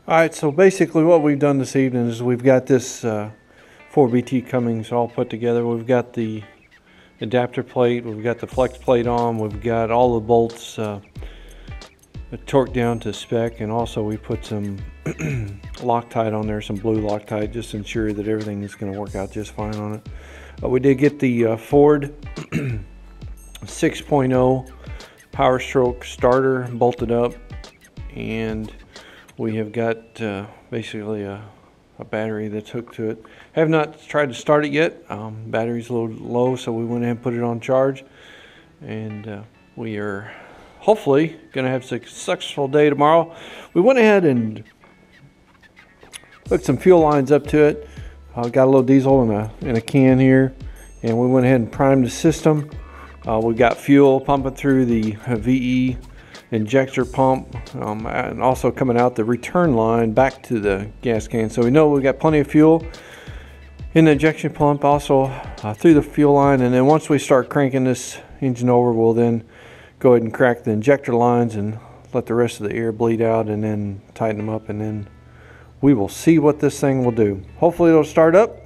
Alright, so basically what we've done this evening is we've got this 4BT Cummins all put together. We've got the adapter plate, we've got the flex plate on, we've got all the bolts torqued down to spec, and also we put some Loctite on there, some blue Loctite, just to ensure that everything is going to work out just fine on it. We did get the Ford 6.0 Power Stroke starter bolted up, and we have got basically a battery that's hooked to it. Have not tried to start it yet. Battery's a little low, so we went ahead and put it on charge, and we are hopefully going to have a successful day tomorrow. We went ahead and hooked some fuel lines up to it. Got a little diesel in a can here, and we went ahead and primed the system. We got fuel pumping through the VE injector pump, and also coming out the return line back to the gas can. So we know we got plenty of fuel in the injection pump, also through the fuel line. And then once we start cranking this engine over, we'll then go ahead and crack the injector lines and let the rest of the air bleed out, and then tighten them up, and then we will see what this thing will do. Hopefully it'll start up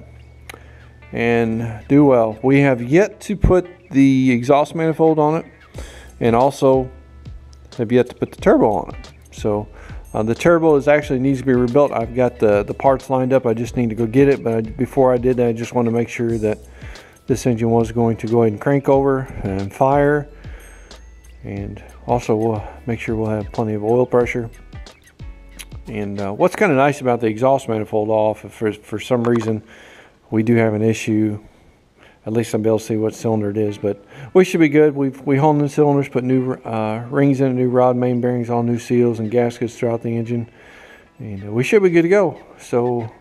and do well. We have yet to put the exhaust manifold on it, and also have yet to put the turbo on it. So the turbo actually needs to be rebuilt. I've got the parts lined up. I just need to go get it, but before I did that, I just want to make sure that this engine was going to go ahead and crank over and fire, and also we'll make sure we'll have plenty of oil pressure. And what's kind of nice about the exhaust manifold off, if for some reason we do have an issue, at least I'll be able to see what cylinder it is, but we should be good. We honed the cylinders, put new rings in, new rod main bearings, all new seals and gaskets throughout the engine, and we should be good to go. So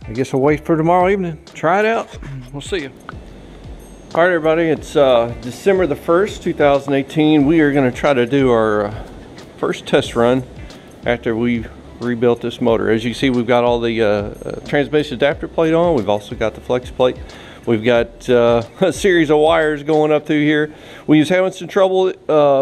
I guess we'll wait for tomorrow evening. Try it out. We'll see you. All right, everybody, it's December the 1st, 2018. We are going to try to do our first test run after we rebuilt this motor. As you see, we've got all the transmission adapter plate on. We've also got the flex plate. We've got a series of wires going up through here. We was having some trouble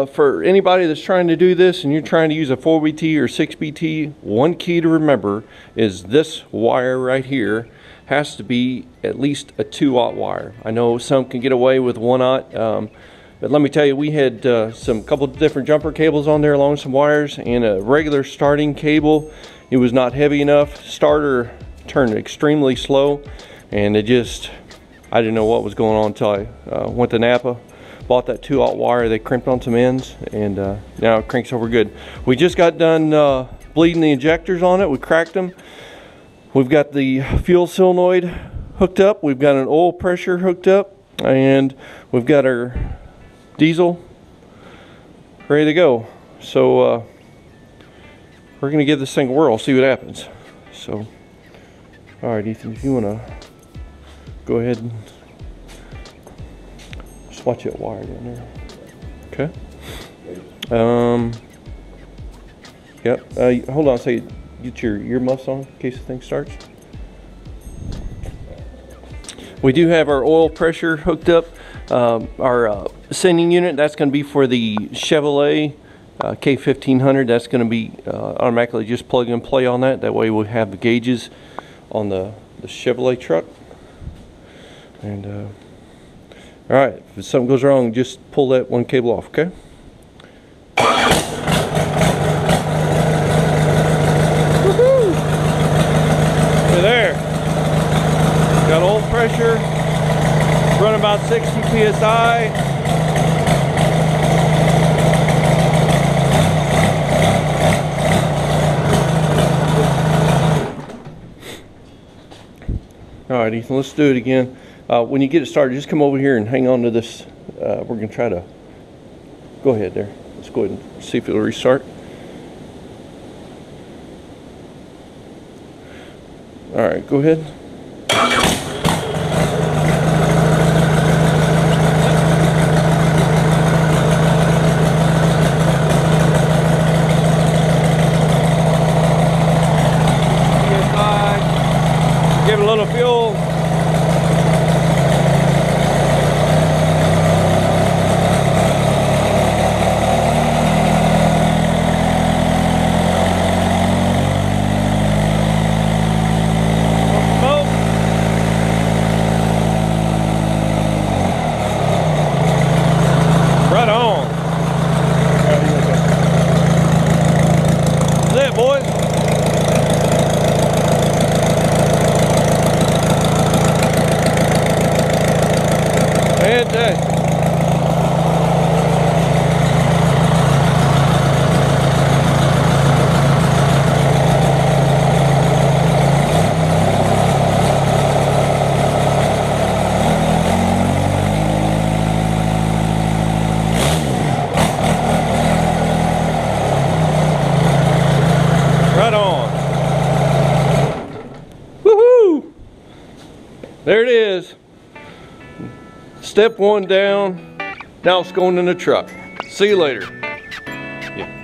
for anybody that's trying to do this and you're trying to use a 4BT or 6BT. One key to remember is this wire right here has to be at least a 2-aught wire. I know some can get away with 1-aught, but let me tell you, we had couple different jumper cables on there along with some wires, and a regular starting cable. It was not heavy enough. Starter turned extremely slow, and I didn't know what was going on until I went to Napa, bought that 2-aught wire. They crimped on some ends, and now it cranks over good. We just got done bleeding the injectors on it. We cracked them. We've got the fuel solenoid hooked up. We've got an oil pressure hooked up, and we've got our diesel ready to go. So we're gonna give this thing a whirl, see what happens. So all right, Ethan, if you want to go ahead and just watch that wire down there. Okay. Yep. Hold on a second. Get your earmuffs on in case the thing starts. We do have our oil pressure hooked up. Our sending unit, that's going to be for the Chevrolet K1500. That's going to be automatically just plug and play on that. That way we'll have the gauges on the Chevrolet truck. And all right, if something goes wrong, just pull that one cable off, okay? There, got oil pressure, run about 60 psi. All right, Ethan, let's do it again. When you get it started, just come over here and hang on to this. We're going to try to go ahead there. Let's go ahead and see if it'll restart. All right, go ahead. Give it a little fuel. There it is. Step one down. Now it's going in the truck. See you later. Yeah.